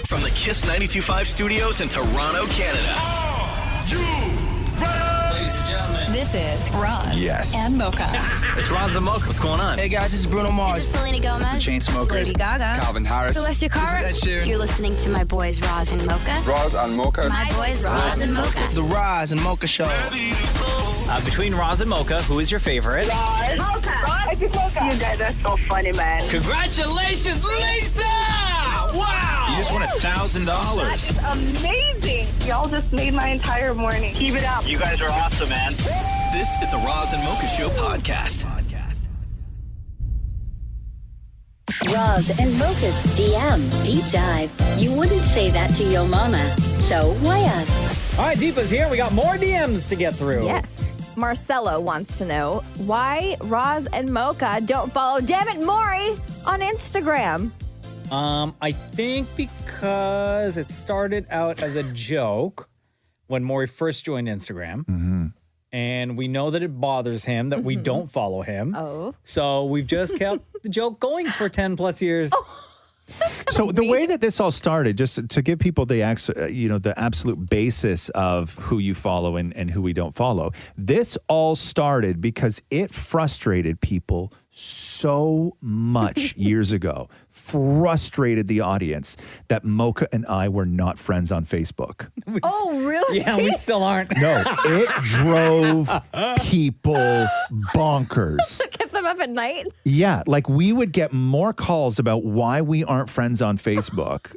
From the Kiss 92.5 studios in Toronto, Canada. Are you ready? Ladies and gentlemen, this is Roz and Mocha. it's Roz and Mocha. What's going on? Hey guys, this is Bruno Mars. This is Selena Gomez. The Chainsmokers. Lady Gaga. Calvin Harris. Celestia Cara. This is Ed Sheeran. You're listening to my boys Roz and Mocha. Roz and Mocha. My boys Roz and Mocha. The Roz and Mocha Show. Between Roz and Mocha, who is your favorite? Mocha. Mocha. You guys are so funny, man. Congratulations, Lisa! Wow! You just won $1,000. That's amazing. Y'all just made my entire morning. Keep it up. You guys are awesome, man. This is the Roz and Mocha Show podcast. Roz and Mocha's DM Deep Dive. You wouldn't say that to your mama, so why us? All right, Deepa's here. We got more DMs to get through. Yes. Marcelo wants to know why Roz and Mocha don't follow Dammit Maurie on Instagram. I think because it started out as a joke when Maurie first joined Instagram. Mm-hmm. And we know that it bothers him that we don't follow him. Oh. So we've just kept the joke going for 10 plus years. So the way that this all started, just to give people the absolute basis of who you follow and who we don't follow, this all started because it frustrated people so much years ago, frustrated the audience that Mocha and I were not friends on Facebook. Oh, really? Yeah, we still aren't. No, it drove people bonkers. Get them up at night? Yeah, like we would get more calls about why we aren't friends on Facebook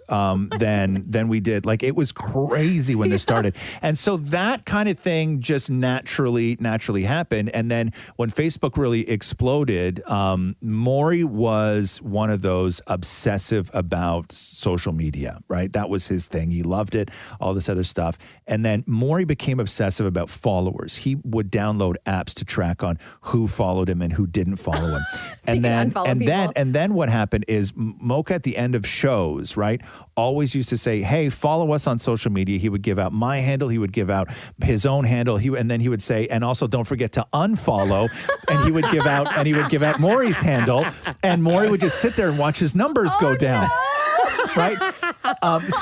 than we did. Like it was crazy when this started. And so that kind of thing just naturally happened. And then when Facebook really exploded, Maurie was one of those obsessive about social media, right? That was his thing. He loved it, all this other stuff. And then Maurie became obsessive about followers. He would download apps to track on who followed him and who didn't follow him. And then what happened is Mocha at the end of shows, right, always used to say, hey, follow us on social media. He would give out my handle. He would give out his own handle. And then he would say, and also don't forget to unfollow. and he would give out Maurie's handle. And Maurie would just sit there and watch his numbers go down. Right?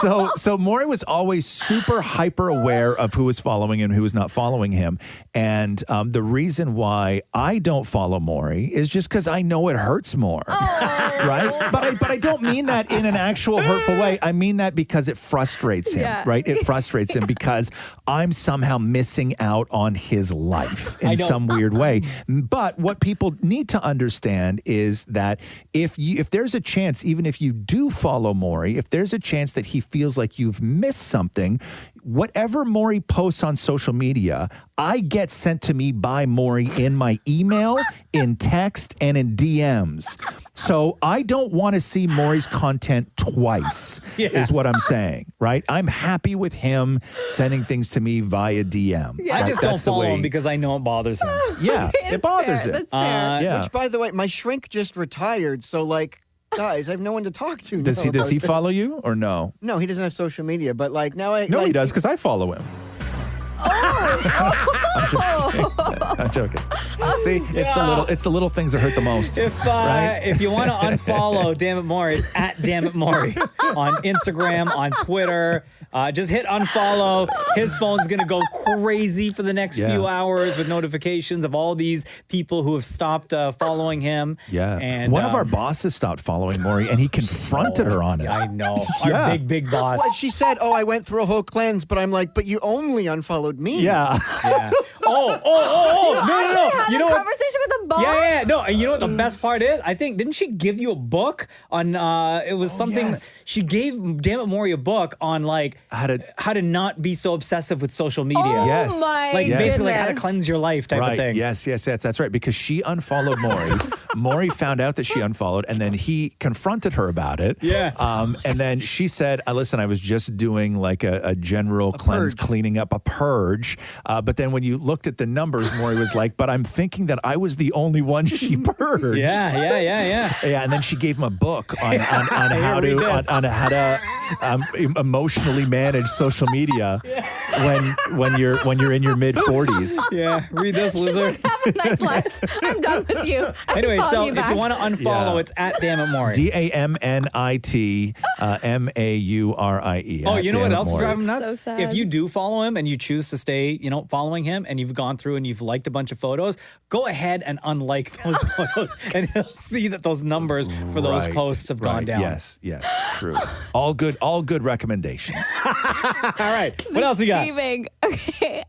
So Maurie was always super hyper aware of who was following him and who was not following him. And the reason why I don't follow Maurie is just because I know it hurts more. Right? But I don't mean that in an actual hurtful way. I mean that because it frustrates him, right? It frustrates him because I'm somehow missing out on his life in some weird way. But what people need to understand is that if there's a chance, even if you do follow Maurie, if there's a chance that he feels like you've missed something, whatever Maurie posts on social media, I get sent to me by Maurie in my email, in text, and in DMs. So I don't want to see Maurie's content twice, is what I'm saying, right? I'm happy with him sending things to me via DM. Yeah. I just don't follow him because I know it bothers him. Yeah, it bothers him. That's fair. Which, by the way, my shrink just retired, so like, guys, I have no one to talk to. Does he follow you or no? No, he doesn't have social media, but like now I... No, he does, because I follow him. I'm joking. See, it's the little things that hurt the most. If you want to unfollow Dammit Maurie, it's at Dammit Maurie on Instagram, on Twitter. Just hit unfollow. His phone's going to go crazy for the next few hours with notifications of all these people who have stopped following him. Yeah. And one of our bosses stopped following Maurie, and he confronted her on it. I know. Our big boss. Well, she said, I went through a whole cleanse, but I'm like, but you only unfollowed me. Yeah. No. You know a conversation with a boss? Yeah. No, and you know what the best part is? I think, didn't she give you a book on, it was something, yes. She gave Dammit Maurie a book on like how to not be so obsessive with social media. Yes. My basically like how to goodness. cleanse your life type of thing. Yes, that's right. Because she unfollowed Maurie. Maurie found out that she unfollowed, and then he confronted her about it. Yeah. And then she said, listen, I was just doing like a general cleanse, cleaning up, a purge. But then when you looked at the numbers, Maurie was like, but I'm thinking that I was the only one she purged. Yeah. And then she gave him a book on how to emotionally manage social media when you're in your mid-40s. Yeah, read this, loser. Have a nice life. I'm done with you. I'm Anyway, following so you if back. you want to unfollow, it's at Damn It Maury. DAMNIT MAURIE. Oh, you know what else is Maury. driving him nuts? So sad. If you do follow him and you choose to stay, following him, and you've gone through and you've liked a bunch of photos, go ahead and unlike those photos, and he'll see that those numbers for those posts have gone down. Yes, true. All good recommendations. All right, what else we got? Scheming. Okay.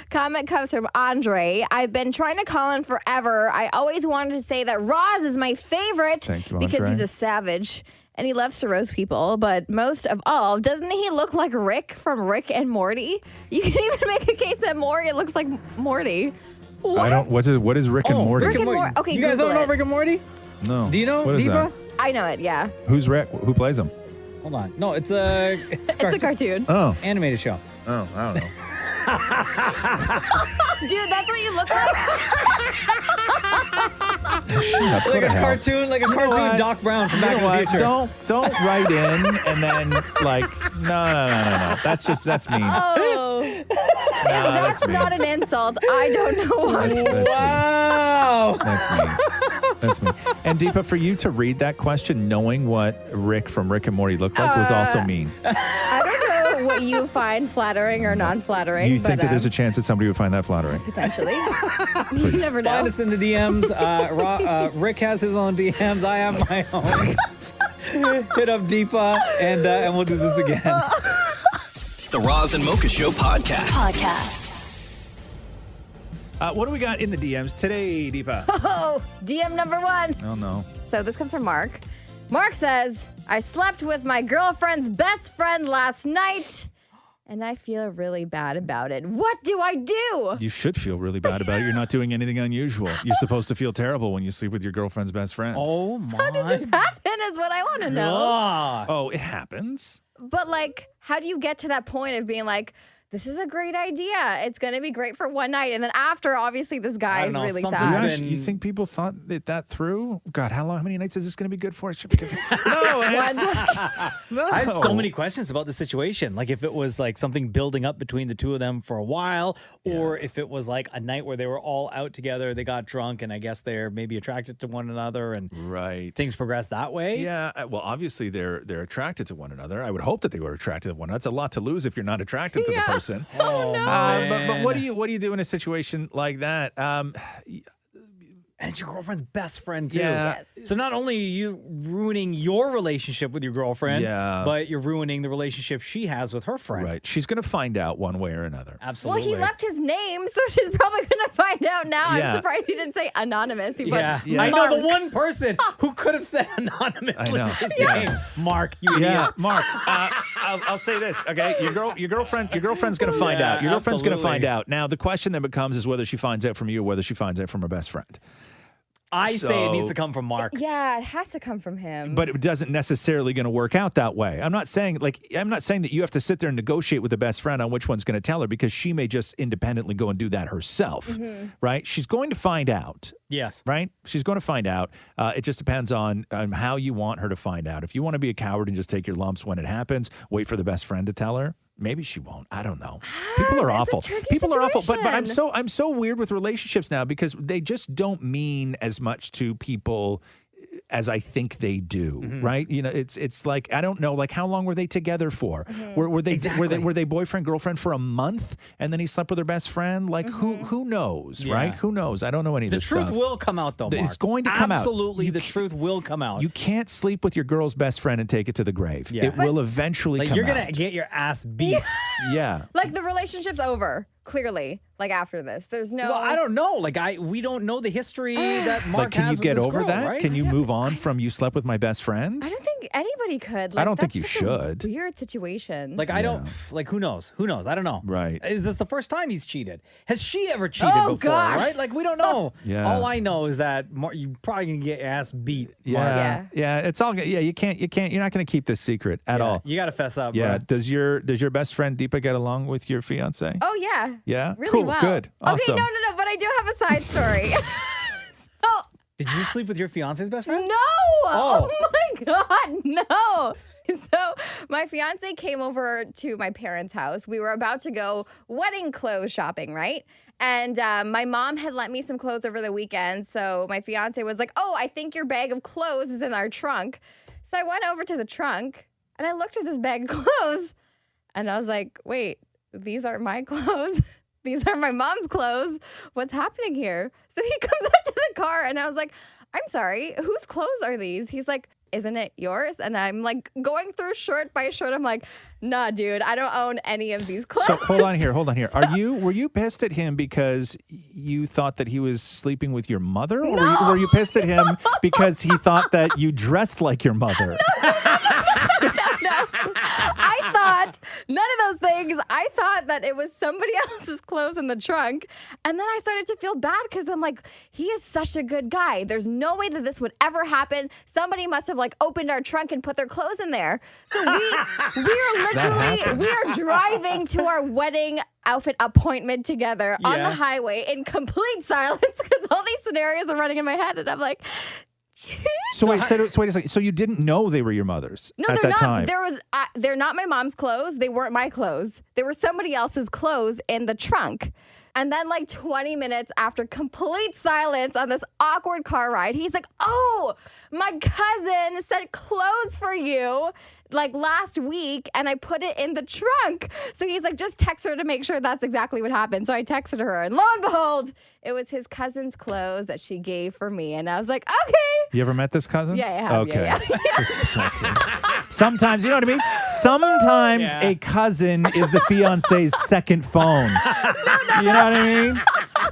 Comment comes from Andre. I've been trying to call in forever. I always wanted to say that Roz is my favorite Thank you, because Andre. he's a savage and he loves to roast people. But most of all, doesn't he look like Rick from Rick and Morty? You can even make a case that Maury looks like Morty. What? I don't. What is Rick and Morty? Rick and Morty. Okay, you guys Google don't know it. Rick and Morty? No. Do you know What is Deepa? that? I know it. Yeah. Who's Rick? Who plays him? Hold on. No, it's a It's a cartoon. Oh. animated show. Oh, I don't know. Dude, that's what you look like. Like a cartoon what? Doc Brown from Back You know in the what? Future. Don't write in and then no. That's mean. Oh. If that's mean. not an insult, I don't know what. Wow. That's me. And Deepa, for you to read that question, knowing what Rick from Rick and Morty looked like, was also mean. I don't know what you find flattering or non-flattering. You but, think that there's a chance that somebody would find that flattering? potentially. You never know. Find us in the DMs. Rick has his own DMs. I have my own. Hit up Deepa, and we'll do this again. The Roz and Mocha Show Podcast. What do we got in the DMs today, Deepa? Oh, DM number 1. Oh, no. So this comes from Mark. Mark says, I slept with my girlfriend's best friend last night, and I feel really bad about it. What do I do? You should feel really bad about it. You're not doing anything unusual. You're supposed to feel terrible when you sleep with your girlfriend's best friend. Oh, my. How did this happen is what I want to know. God. Oh, it happens. But, like, how do you get to that point of being like, this is a great idea. It's going to be great for one night. And then after, obviously, this guy is really sad. You think people thought that through? God, how many nights is this going to be good for? It should be good for no, I have so many questions about the situation. Like if it was like something building up between the two of them for a while, or if it was like a night where they were all out together, they got drunk, and I guess they're maybe attracted to one another, and things progress that way. Yeah, well, obviously they're attracted to one another. I would hope that they were attracted to one another. That's a lot to lose if you're not attracted to the person. Oh, no. But what do you do in a situation like that? And it's your girlfriend's best friend, too. Yeah. Yes. So not only are you ruining your relationship with your girlfriend, but you're ruining the relationship she has with her friend. Right. She's going to find out one way or another. Absolutely. Well, he left his name, so she's probably going to find out now. Yeah. I'm surprised he didn't say anonymous. He put I know the one person who could have said anonymous leaves his name. Mark, you idiot. Mark. I'll say this, okay? Your girlfriend's going to find out. Your girlfriend's going to find out. Now, the question then becomes is whether she finds out from you or whether she finds out from her best friend. I say it needs to come from Mark. Yeah, it has to come from him. But it doesn't necessarily going to work out that way. I'm not saying that you have to sit there and negotiate with the best friend on which one's going to tell her, because she may just independently go and do that herself, right? She's going to find out. Yes. Right? She's going to find out. It just depends on how you want her to find out. If you want to be a coward and just take your lumps when it happens, wait for the best friend to tell her. Maybe she won't. I don't know. People are awful. People are awful. But I'm so weird with relationships now, because they just don't mean as much to people as I think they do, right? You know, it's like, I don't know, like how long were they together for? Were they boyfriend girlfriend for a month, and then he slept with her best friend? Like who knows, right? Who knows? I don't know any of this stuff. The truth will come out, though, Mark. It's going to come out. Absolutely, the truth will come out. You can't sleep with your girl's best friend and take it to the grave. It will eventually come out. You're gonna get your ass beat. Yeah. Like the relationship's over, clearly. Like after this, there's no. Well, I don't know. Like we don't know the history that Mark can has you get with this over girl, that? right? Can you move on from you slept with my best friend? I don't think anybody could. I don't think that's you such a should. Weird situation. Like I don't. Like who knows? Who knows? I don't know. Right. Is this the first time he's cheated? Has she ever cheated before? Gosh. Right. Like we don't know. Yeah. All I know is that you're probably gonna get your ass beat. Mark. Yeah. It's all good. Yeah. You can't. You're not going to keep this secret at all. You got to fess up. Yeah. Bro. Does your best friend Deepa get along with your fiance? Oh yeah. Yeah. Really cool. well. Good. Awesome. Okay. No. But I do have a side story. So. Did you sleep with your fiance's best friend? No! Oh my God, no! So my fiance came over to my parents' house. We were about to go wedding clothes shopping, right? And my mom had lent me some clothes over the weekend. So my fiance was like, oh, I think your bag of clothes is in our trunk. So I went over to the trunk and I looked at this bag of clothes and I was like, wait, these aren't my clothes. These are my mom's clothes. What's happening here? So he comes up to the car and I was like, I'm sorry, whose clothes are these? He's like, isn't it yours? And I'm like going through short by short. I'm like, nah, dude, I don't own any of these clothes. So hold on here. Were you pissed at him because you thought that he was sleeping with your mother? Or were you pissed at him because he thought that you dressed like your mother? No. I thought none of those things. I thought that it was somebody else's clothes in the trunk. And then I started to feel bad because I'm like, he is such a good guy. There's no way that this would ever happen. Somebody must have like opened our trunk and put their clothes in there. So we are driving to our wedding outfit appointment together on the highway in complete silence because all these scenarios are running in my head. And I'm like, So wait a second. So you didn't know they were your mother's no, at they're that not. time? They're not my mom's clothes. They weren't my clothes. They were somebody else's clothes in the trunk. And then like 20 minutes after complete silence on this awkward car ride, he's like, oh, my cousin sent clothes for you like last week and I put it in the trunk. So he's like, just text her to make sure that's exactly what happened. So I texted her and lo and behold, it was his cousin's clothes that she gave for me. And I was like, okay. You ever met this cousin? Yeah, I have. Okay. Yeah. Sometimes, you know what I mean? Sometimes a cousin is the fiance's second phone. You know what I mean?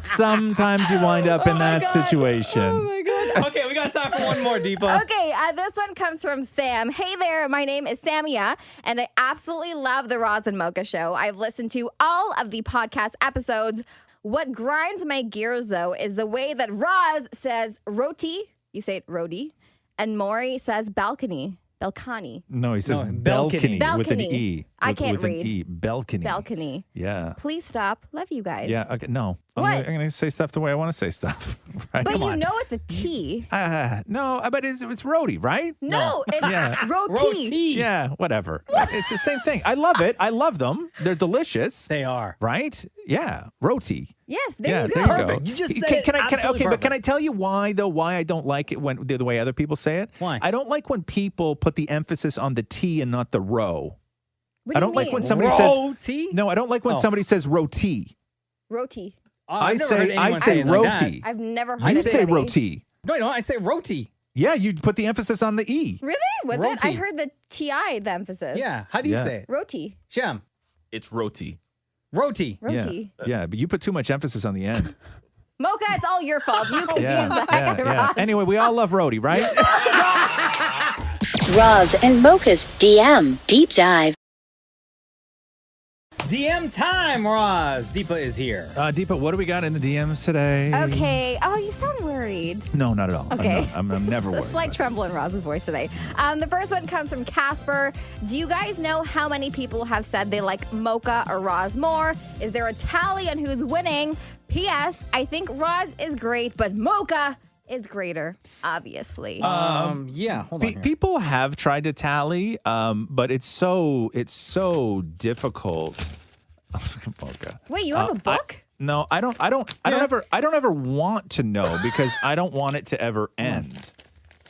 Sometimes you wind up in that situation. Oh my God. Okay, we got time for one more, Deepa. Okay, this one comes from Sam. Hey there, my name is Samia, and I absolutely love the Roz and Mocha Show. I've listened to all of the podcast episodes. What grinds my gears, though, is the way that Roz says roti, you say it roti, and Maurie says balcony. Balcony. No, he says balcony with an E. I can't read. An E. Balcony. Balcony. Yeah. Please stop. Love you guys. Yeah. Okay. No. What? I'm going to say stuff the way I want to say stuff. Right? But you know it's a T. No, but it's roti, right? No, it's roti. Yeah, whatever. It's the same thing. I love it. I love them. They're delicious. They are. Right? Yeah. Roti. Yes, there you go. There you Perfect. go. You just said But can I tell you why I don't like it when the way other people say it? Why? I don't like when people put the emphasis on the T and not the ro. What do I don't you like mean? when somebody Roti? says No, I don't like when somebody says roti. Roti. I say roti. I've never heard You it. say roti. No, I say roti. Yeah, you put the emphasis on the E. Really? Was Roti. it? I heard the TI, the emphasis. Yeah. How do you say it? Roti. Shem. It's roti. Roti. Roti. Yeah, but you put too much emphasis on the end. Mocha, it's all your fault. You confused the heck out of Roz. Anyway, we all love roti, right? Roz and Mocha's DM Deep Dive. DM time, Roz. Deepa is here. Deepa, what do we got in the DMs today? Okay. Oh, you sound worried. No, not at all. Okay. I'm never A worried. slight tremble in Roz's voice today. The first one comes from Casper. Do you guys know how many people have said they like Mocha or Roz more? Is there a tally on who's winning? P.S. I think Roz is great, but Mocha is greater, obviously. Yeah, hold on here. People have tried to tally, but it's so difficult. Mocha. Wait, you have a book? No, I don't ever want to know because I don't want it to ever end.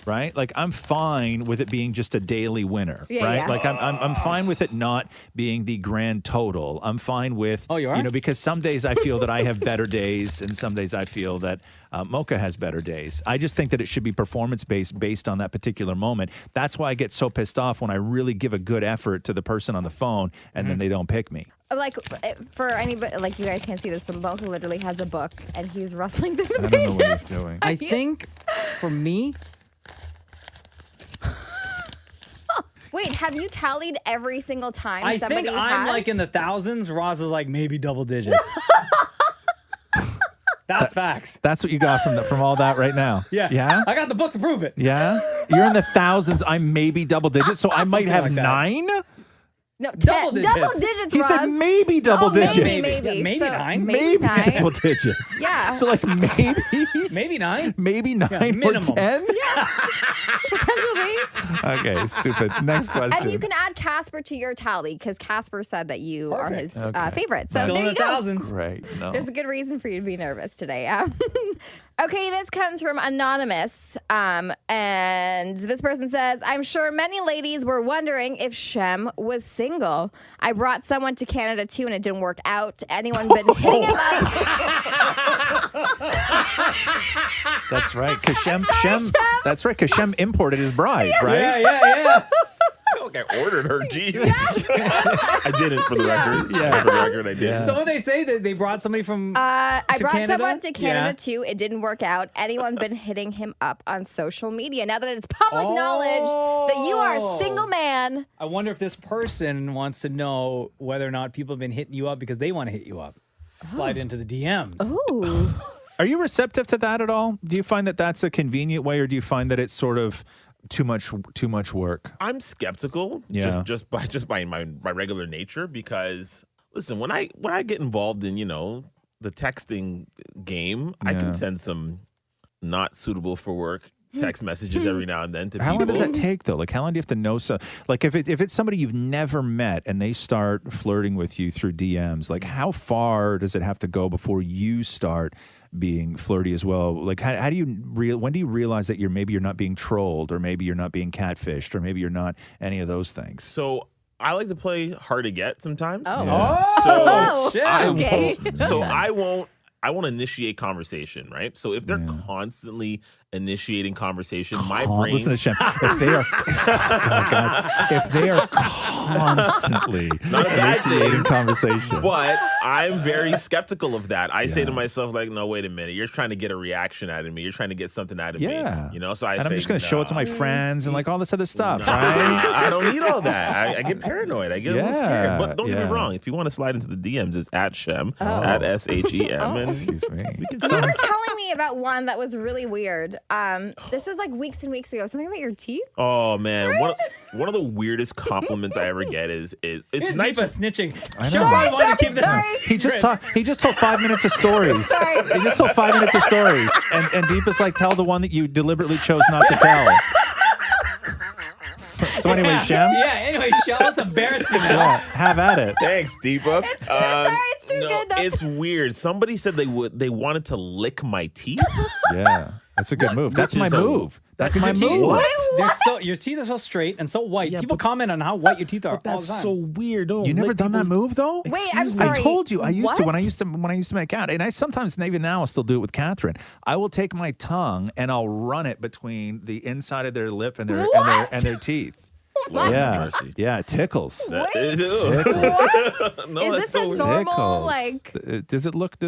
Right? Like I'm fine with it being just a daily winner, right? Yeah. Like I'm fine with it not being the grand total. I'm fine with you are? Because some days I feel that I have better days and some days I feel that Mocha has better days. I just think that it should be performance based on that particular moment. That's why I get so pissed off when I really give a good effort to the person on the phone and then they don't pick me. Like, for anybody, like you guys can't see this, but Mocha literally has a book and he's rustling through the I don't pages. know what he's doing. I think for me, Wait, have you tallied every single time I somebody think has? I'm like in the thousands. Roz is like maybe double digits. That's facts. That's what you got from all that right now. Yeah. Yeah? I got the book to prove it. Yeah? You're in the thousands. I'm maybe double digits, so I might Something have like that. 9? No, Double digits. Double digits, He Roz. said maybe double digits. Maybe. Maybe So, 9. Maybe nine. double digits. Yeah. So like maybe Maybe 9. maybe 9 or minimum. 10. Potentially. Okay, stupid. Next question. And you can add Casper to your tally because Casper said that you are his Okay. favorite. So Still there in you the go. thousands. Right. No. There's a good reason for you to be nervous today. Okay, this comes from Anonymous. And this person says, I'm sure many ladies were wondering if Shem was single. I brought someone to Canada too and it didn't work out. Anyone been hitting him up? That's right. Because Shem. That's right. Because Shem imported his bride, right? Yeah. I feel like I ordered her. Jeez. I didn't for the record. Yeah. For the record, I did. So when they say that they brought somebody from I brought Canada? someone to Canada Yeah. too. It didn't work out. Anyone been hitting him up on social media? Now that it's public knowledge that you are a single man. I wonder if this person wants to know whether or not people have been hitting you up because they want to hit you up. Slide into the DMs. Ooh. Are you receptive to that at all? Do you find that that's a convenient way, or do you find that it's sort of too much work? I'm skeptical, Yeah. just by my regular nature, because listen, when I get involved in the texting game, I Yeah. can send some not suitable for work text messages every now and then to How people. long does that take, though? Like, how long do you have to know? So, like, if it's somebody you've never met and they start flirting with you through DMs, like, how far does it have to go before you start being flirty as well? Like, how do you when do you realize that maybe you're not being trolled, or maybe you're not being catfished, or maybe you're not any of those things? So I like to play hard to get sometimes. Oh. Yeah. Oh, shit. I won't initiate conversation, right? So if they're constantly initiating conversation, my brain. Listen to Shem. If they are, guys, if they are constantly Not a bad initiating thing. conversation, But I'm very skeptical of that. I say to myself, like, no, wait a minute. You're trying to get a reaction out of me. You're trying to get something out of me. So I and say, I'm just going to show it to my friends and like all this other stuff, right? I don't need all that. I get paranoid. I get a little scared. But don't get me wrong. If you want to slide into the DMs, it's at Shem, at SHEM. And excuse me. We can You talk. were telling me about one that was really weird. This was like weeks and weeks ago. Something about your teeth? Oh man, one of the weirdest compliments I ever get is it's nice. Deepa snitching. I Sure, know. I want to keep this. Sorry. He just told 5 minutes of stories. Sorry. He just told 5 minutes of stories. And Deepa's like, tell the one that you deliberately chose not to tell. So anyway, Shem. Yeah, anyway, Shem, let's embarrass you now. Yeah, have at it. Thanks, Deepa. Sorry, it's too no, good. it's weird. Somebody said they wanted to lick my teeth. Yeah, that's a good move. That's my is a- move. That's my Your teeth, move. your teeth are so straight and so white. Yeah, People but- comment on how white your teeth are all That's the time. so weird. Don't You never lick done that people's- move though? Wait, I'm Excuse me. sorry. I told you I used to when I What? used to make out, and I sometimes even now I'll still do it with Catherine. I will take my tongue and I'll run it between the inside of their lip and their teeth. Lord Yeah, have mercy. yeah, it tickles. That Wait. is- What? No, Is that's this so a weird. normal, Tickles. like... Does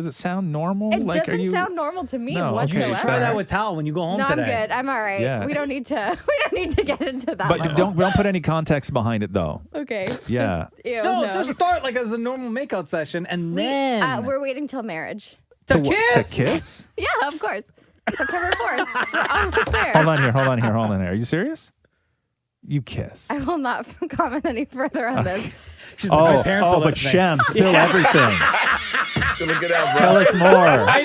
it sound normal? It like, doesn't sound normal to me No, okay. whatsoever. You should Try that with Tal when you go home No, today. I'm good. I'm all right. Yeah. We don't need to get into that. But level. don't put any context behind it though. Okay. Yeah. Ew, No, no. just start like as a normal makeout session and then We're waiting till marriage. to what- kiss. To kiss? Yeah, of course. September 4th. We're almost there. Hold on here. Are you serious? You kiss. I will not comment any further on this. She's like, my parents are but listening. Shem, spill everything. Look at that, Tell bro. us more. I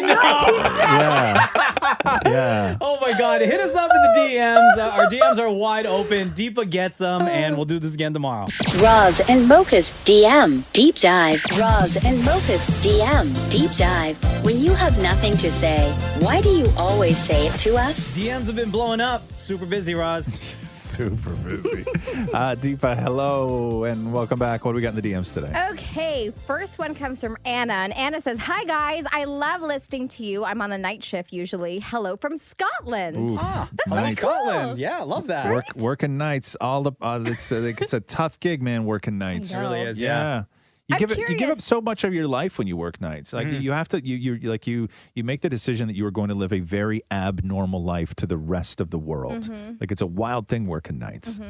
know. Yeah. Oh my God. Hit us up in the DMs. Our DMs are wide open. Deepa gets them, and we'll do this again tomorrow. Roz and Mocha's DM Deep Dive. Roz and Mocha's DM Deep Dive. When you have nothing to say, why do you always say it to us? DMs have been blowing up. Super busy, Roz. Super busy. Deepa, hello, and welcome back. What do we got in the DMs today? Okay, first one comes from Anna, and Anna says, "Hi guys, I love listening to you. I'm on a night shift usually. Hello from Scotland." Oof. That's Nice. pretty Scotland. cool. Yeah, love that. Working nights. It's a tough gig, man. Working nights. I know. It really is. Yeah. You I'm give up curious. so much of your life when you work nights. Like you have to you make the decision that you are going to live a very abnormal life to the rest of the world. Like it's a wild thing working nights.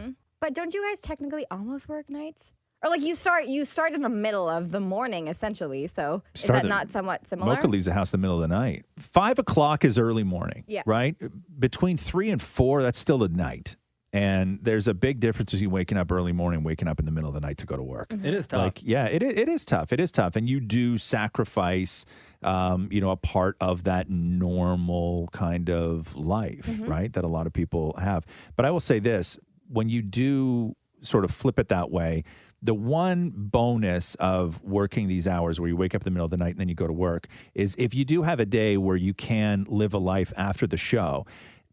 But don't you guys technically almost work nights? Or like you start in the middle of the morning essentially. So is that not somewhat similar? Mocha leaves the house in the middle of the night. 5 o'clock is early morning. Yeah. Right? Between 3 and 4, that's still the night. And there's a big difference between waking up early morning and waking up in the middle of the night to go to work. It is tough. Like, yeah, it is tough. It is tough. And you do sacrifice, a part of that normal kind of life, right? That a lot of people have. But I will say this, when you do sort of flip it that way, the one bonus of working these hours where you wake up in the middle of the night and then you go to work is if you do have a day where you can live a life after the show,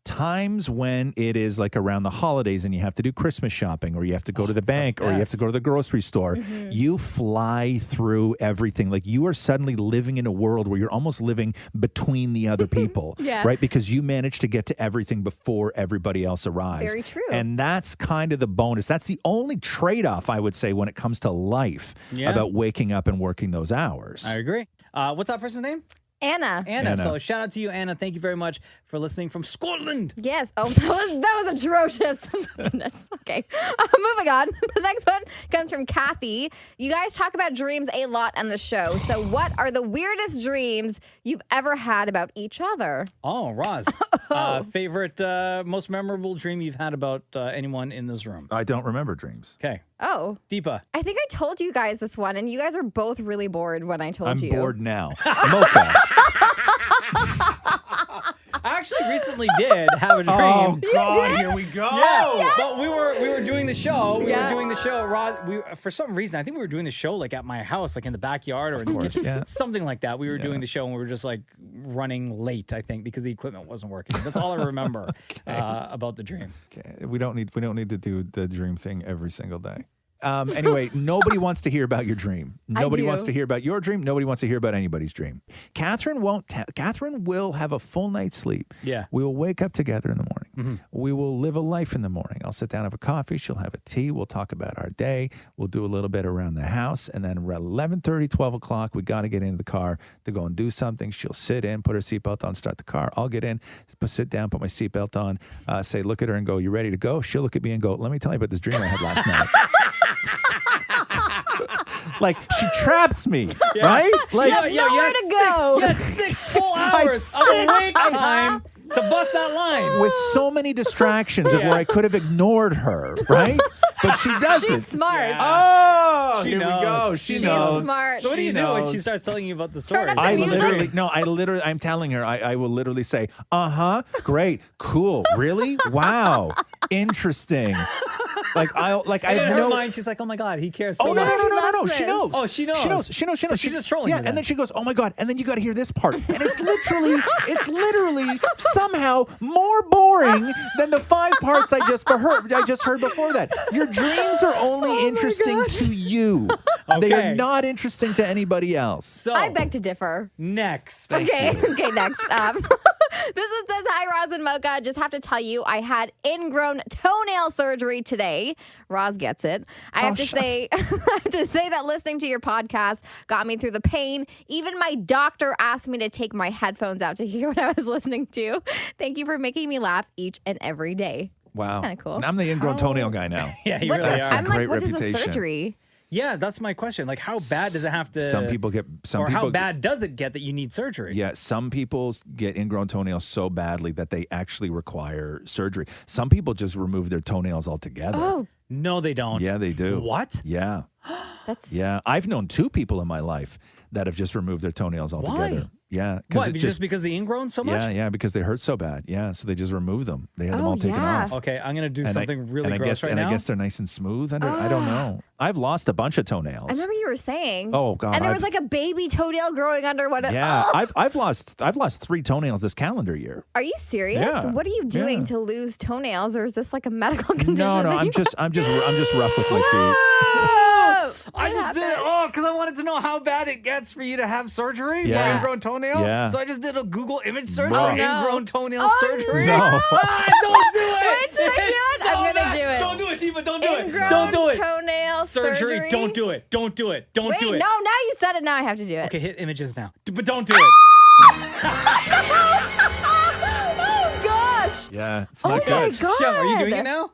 times when it is like around the holidays and you have to do Christmas shopping or you have to go to the bank or you have to go to the grocery store, you fly through everything. Like you are suddenly living in a world where you're almost living between the other people, right? Because you manage to get to everything before everybody else arrives. Very true. And that's kind of the bonus. That's the only trade-off, I would say, when it comes to life about waking up and working those hours. I agree. What's that person's name? Anna. So shout out to you, Anna. Thank you very much for listening from Scotland. Yes. Oh, that was atrocious. Goodness. Okay. Moving on. The next one comes from Kathy. You guys talk about dreams a lot on the show. So what are the weirdest dreams you've ever had about each other? Oh, Roz. Favorite, most memorable dream you've had about anyone in this room? I don't remember dreams. Okay. Oh. Deepa. I think I told you guys this one, and you guys were both really bored when I told you. I'm bored now. Mocha. I actually recently did have a dream. Oh, God, here we go. Yeah, Yes. but we were doing the show. We Yeah. were doing the show. For some reason, I think we were doing the show like at my house, like in the backyard or in the kitchen, something like that. We were doing the show and we were just like running late, I think, because the equipment wasn't working. That's all I remember about the dream. Okay. We don't need to do the dream thing every single day. Anyway, nobody wants to hear about your dream. Nobody wants to hear about your dream. Nobody wants to hear about anybody's dream. Catherine won't. Catherine will have a full night's sleep. Yeah. We will wake up together in the morning. We will live a life in the morning. I'll sit down, have a coffee. She'll have a tea. We'll talk about our day. We'll do a little bit around the house. And then around 11:30, 12 o'clock, we got to get into the car to go and do something. She'll sit in, put her seatbelt on, start the car. I'll get in, sit down, put my seatbelt on, say, look at her and go, you ready to go? She'll look at me and go, let me tell you about this dream I had last night. Like, she traps me, right? Like, nowhere to go. You had 6 full hours of awake time to bust that line. with so many distractions of where I could have ignored her, right? But she doesn't. She's smart. Oh, She here knows. we go. She knows. She's smart. So what do you do when knows. she starts telling you about the story? up the I music. literally, I'm telling her, I will literally say, great, cool, really? Wow, interesting. I And in have her no. mind, she's like, "Oh my god, he cares so Oh, no, much." no, no, no, no, no. loves She this. knows. Oh, she knows. She knows. So she's just trolling you Yeah, then. and then she goes, oh my God. And then you got to hear this part. And it's literally somehow more boring than the 5 parts I just heard before that. Your dreams are only interesting to you. They Okay. are not interesting to anybody else. So I beg to differ. next. Okay, next. This one says, hi, Roz and Mocha. Just have to tell you, I had ingrown toenail surgery today. Roz gets it. I have to say that listening to your podcast got me through the pain. Even my doctor asked me to take my headphones out to hear what I was listening to. Thank you for making me laugh each and every day. Wow. Kinda cool. I'm the ingrown toenail guy now. Yeah, you What really the- are. I'm like, Great what is a reputation. surgery? Yeah, that's my question. Like, how bad does it have to? Some people get. or how bad does it get that you need surgery? Yeah, some people get ingrown toenails so badly that they actually require surgery. Some people just remove their toenails altogether. Oh, No, they don't. Yeah, they do. What? Yeah. that's Yeah. I've known 2 people in my life that have just removed their toenails altogether. Why? Yeah. What? it Just because the ingrown so much? Yeah, because they hurt so bad. Yeah. So they just remove them. They had them all taken yeah. off. Okay, I'm gonna do And something really I gross guess, right and now. I guess they're nice and smooth under. I don't know. I've lost a bunch of toenails. I remember you were saying. Oh, God, And there was I've- like a baby toenail growing under one. Yeah, Oh. I've lost 3 toenails this calendar year. Are you serious? Yeah. What are you doing Yeah. to lose toenails, or is this like a medical condition? No, that I'm you- just rough with my feet. Whoa! I What just did happened? because I wanted to know how bad it gets for you to have surgery Yeah. for ingrown toenail. Yeah. So I just did a Google image search No. for No. ingrown toenail Oh, surgery. No. Ah, don't do it. Wait, should I do It's it? I'm so gonna bad. do it. Don't do it, Deepa. Don't do it. Ingrown Don't do it. toenail surgery. Don't do it. Don't do it. Don't Wait, do it. no, now you said it. Now I have to do it. Okay, hit images now. But don't do it. Oh, gosh. Yeah, it's Oh, not my good. God. Shem, are you doing it now?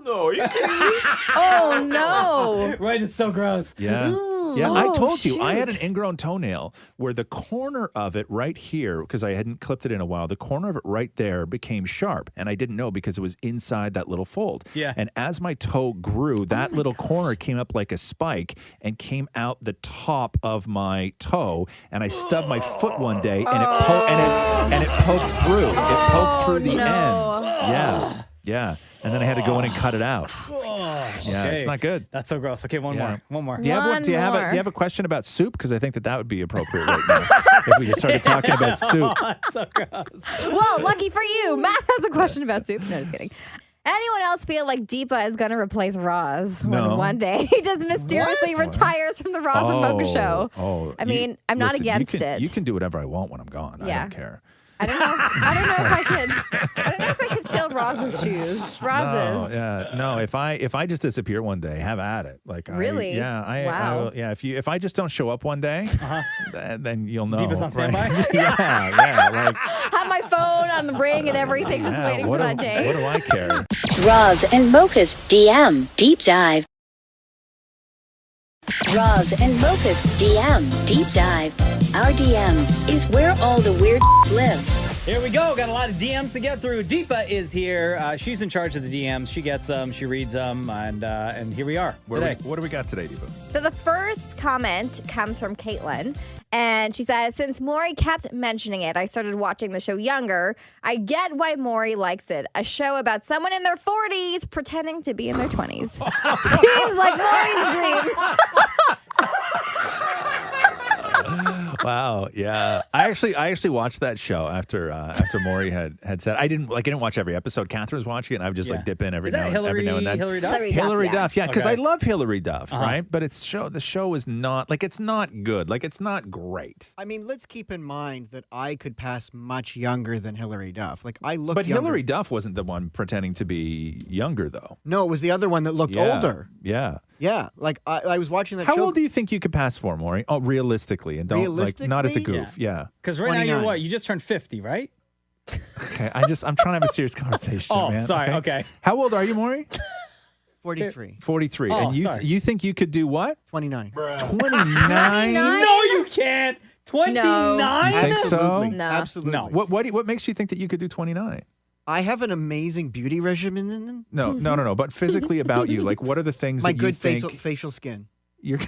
No, are you kidding me? Oh, no. Right, it's so gross. Yeah. Ooh. Yeah, I Oh, told you. I had an shoot. ingrown toenail where the corner of it right here, because I hadn't clipped it in a while, the corner of it right there became sharp. And I didn't know because it was inside that little fold. Yeah. And as my toe grew, that little corner came up like a spike and came out the top of my toe. And I stubbed my foot one day and it poked through. It poked through the end. Yeah. Yeah. And then I had to go in and cut it out. Yeah, it's not good. That's so gross. Okay, one more. Do you have a question about soup? Because I think that would be appropriate right now if we just started talking about soup. So gross. Well, lucky for you, Matt has a question about soup. No, just kidding. Anyone else feel like Deepa is going to replace Roz when one day he just mysteriously retires from the Roz and Mocha show? I mean, I'm not against it. You can do whatever I want when I'm gone. Yeah. I don't care. I don't know if I could fill Roz's shoes. Roz's. No. If I just disappear one day, have at it. Like really? Wow. If I just don't show up one day, then you'll know. Deepa's on standby. Right? yeah. Like have my phone on the ring and everything, just waiting for that day. What do I care? Roz and Mocha's DM Deep Dive. Roz and Mocha's DM Deep Dive. Our DM is where all the weird lives. Here we go. Got a lot of DMs to get through. Deepa is here. She's in charge of the DMs. She gets them. She reads them. And here we are today. What do we got today, Deepa? So the first comment comes from Caitlin. And she says, since Maurie kept mentioning it, I started watching the show younger. I get why Maurie likes it. A show about someone in their 40s pretending to be in their 20s. Seems like Maurie's dream. Wow, yeah. I actually watched that show after Maurie had said I didn't watch every episode. Catherine was watching it, and I would just like dip in every now and then. Hillary Duff? Hillary Duff, yeah, because Okay. I love Hillary Duff, right? But the show is not it's not good. Like it's not great. I mean, let's keep in mind that I could pass much younger than Hillary Duff. Like I look But younger. Hillary Duff wasn't the one pretending to be younger, though. No, it was the other one that looked older. Yeah. Yeah, like I was watching that How show. old do you think you could pass for, Maury? Oh, realistically, and don't like not as a goof. Yeah. Because right now you're 29. what? You just turned 50, right? Okay. I'm trying to have a serious conversation, Oh, man. sorry. Okay. How old are you, Maury? 43. 43. Oh, And sorry. you think you could do what? 29. 29? No, you can't. 29? You think so? Absolutely. No. Absolutely. No. What makes you think that you could do 29? I have an amazing beauty regimen. No. But physically about you, like what are the things My that good you think facial skin. You're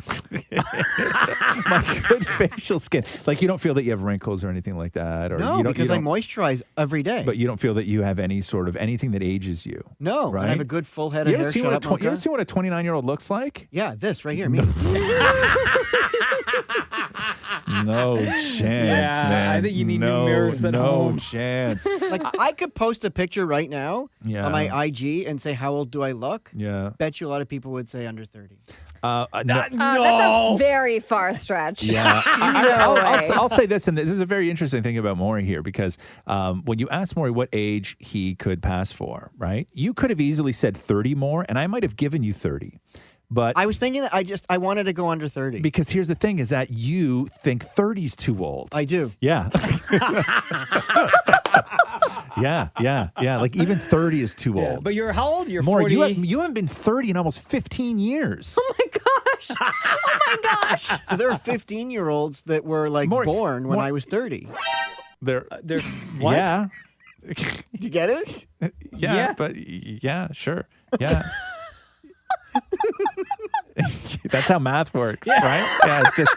my good facial skin. Like you don't feel that you have wrinkles or anything like that, or No, you don't, because you I don't, moisturize every day. But you don't feel that you have any sort of anything that ages you. No, right? I have a good full head You of ever hair. seen Shut what up, you ever Mocha. seen what a 29-year-old looks like? Yeah, this right here, me. No chance, Yeah, man. I think you need new no, mirrors at no home. chance. Like I could post a picture right now Yeah. on my IG and say, "How old do I look?" Yeah. Bet you a lot of people would say under 30. No. That's a very far stretch. Yeah, No way. I'll say this, and this is a very interesting thing about Maury here, because when you asked Maury what age he could pass for, right? You could have easily said 30 more, and I might have given you 30. But I was thinking that I wanted to go under 30. Because here's the thing is that you think 30's too old. I do. Yeah. Yeah. Like even 30 is too Yeah, old. but you're how old? You're Maury, 40. you haven't been 30 in almost 15 years. Oh my gosh. Oh my gosh. So there are 15-year-olds that were like born when I was 30. They're what? Yeah. You get it? Yeah, but yeah, sure. Yeah. That's how math works, right? Yeah, it's just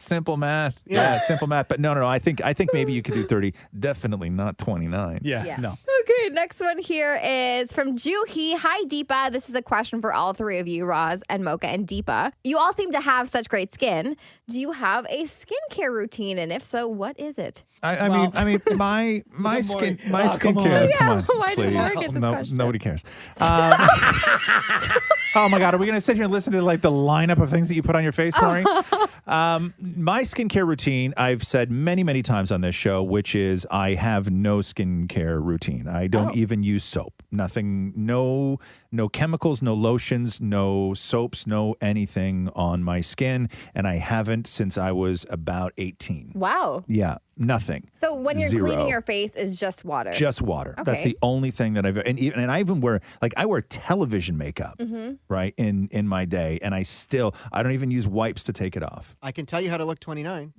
simple math. Yeah, simple math. But no. I think maybe you could do 30. Definitely not 29. Yeah. No. Okay, next one here is from Juhi. Hi, Deepa. This is a question for all three of you, Roz and Mocha and Deepa. You all seem to have such great skin. Do you have a skincare routine? And if so, what is it? I mean, my skin, my come on. skincare. Yeah, Come on, why did please. Maury get this question? Nobody cares. Oh my God, are we going to sit here and listen to like the lineup of things that you put on your face, Maury? My skincare routine, I've said many, many times on this show, which is I have no skincare routine. I don't even use soap. Nothing, no chemicals, no lotions, no soaps, no anything on my skin. And I haven't since I was about 18. Wow. Yeah, nothing. So when you're Zero. cleaning your face is just water? Just water. Okay. That's the only thing that and I even wear, like I wear television makeup, right, in my day. And I don't even use wipes to take it off. I can tell you how to look 29.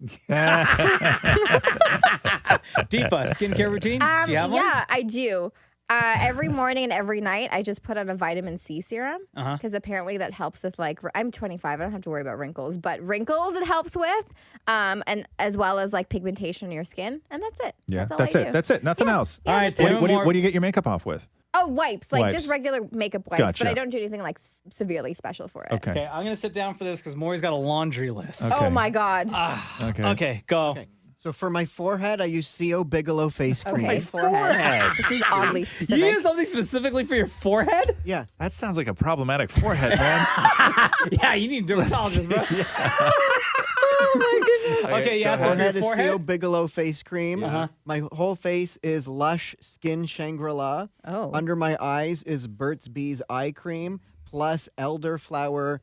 Deepa, skincare routine? Do you have one? Yeah, I do. Every morning and every night, I just put on a vitamin C serum because apparently that helps with I'm 25. I don't have to worry about wrinkles, but wrinkles it helps with, and as well as like pigmentation in your skin, and that's it. Yeah, that's all I do. That's it. Nothing else. All right, What do you get your makeup off with? Oh, wipes, like Wipes. just regular makeup wipes, Gotcha. but I don't do anything like severely special for it. Okay, I'm going to sit down for this because Maurie's got a laundry list. Okay. Oh my God. Okay, go. Okay. So for my forehead, I use CO Bigelow face cream. Okay, forehead. This is oddly specific. You use something specifically for your forehead? Yeah. That sounds like a problematic forehead, man. Yeah, you need a dermatologist, bro. Oh my goodness. Okay, yeah, so for your Forehead is CO forehead? Bigelow face cream. My whole face is Lush Skin Shangri-La. Oh. Under my eyes is Burt's Bees eye cream plus elderflower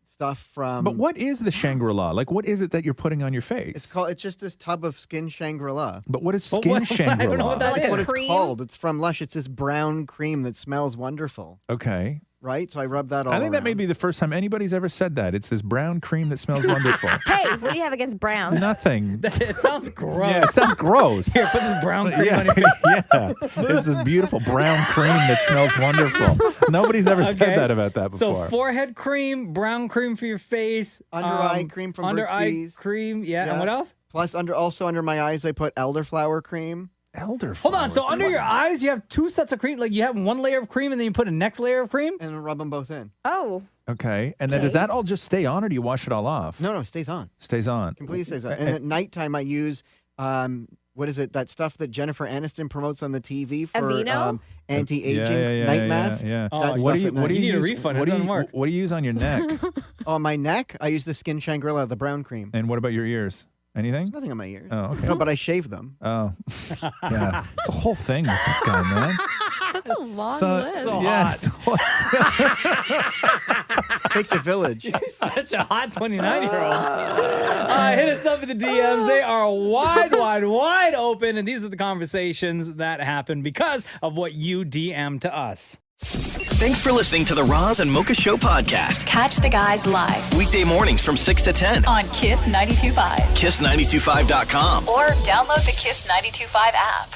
stuff from. But what is the Shangri-La? Like, what is it that you're putting on your face? It's just this tub of Skin Shangri-La. But what is But skin what- Shangri-La? I don't know what that That's is. what it's Cream? called. It's from Lush. It's this brown cream that smells wonderful. Okay. Right? So I rub that all I think that may around. be the first time anybody's ever said that. It's this brown cream that smells wonderful. Hey, what do you have against brown? Nothing. It sounds gross. Yeah, it sounds gross. Here, put this brown cream on yeah, your face. yeah. This is beautiful brown cream that smells wonderful. Nobody's ever said Okay. that about that So before. forehead cream, brown cream for your face. Under eye cream from Under Burt's eye Bees. cream, yeah. And what else? Plus, also under my eyes, I put elderflower cream. Elderflower. Hold on. So under your eyes, you have two sets of cream. Like you have one layer of cream, and then you put a next layer of cream. And rub them both in. Oh. Okay. And then does that all just stay on, or do you wash it all off? No, it stays on. Stays on. Completely stays on. And at nighttime, I use, what is it? That stuff that Jennifer Aniston promotes on the TV for Aveeno? Anti-aging night mask. Yeah. Oh, That what stuff do you, at what night. do you You need a use, refund. It What do doesn't you, work. what do you use on your neck? On my neck, I use the Skin Shangri-La, the brown cream. And what about your ears? Anything? There's nothing on my ears. Oh, okay. No, but I shave them. Oh, yeah. It's a whole thing with this guy, man. That's a long So- list. So yeah, hot. Takes a village. You're such a hot 29-year-old. Hit us up in the DMs. They are wide open. And these are the conversations that happen because of what you DM to us. Thanks for listening to the Roz and Mocha Show podcast. Catch the guys live Weekday mornings from 6 to 10. on Kiss 92.5 Kiss925.com. or download the Kiss 92.5 app.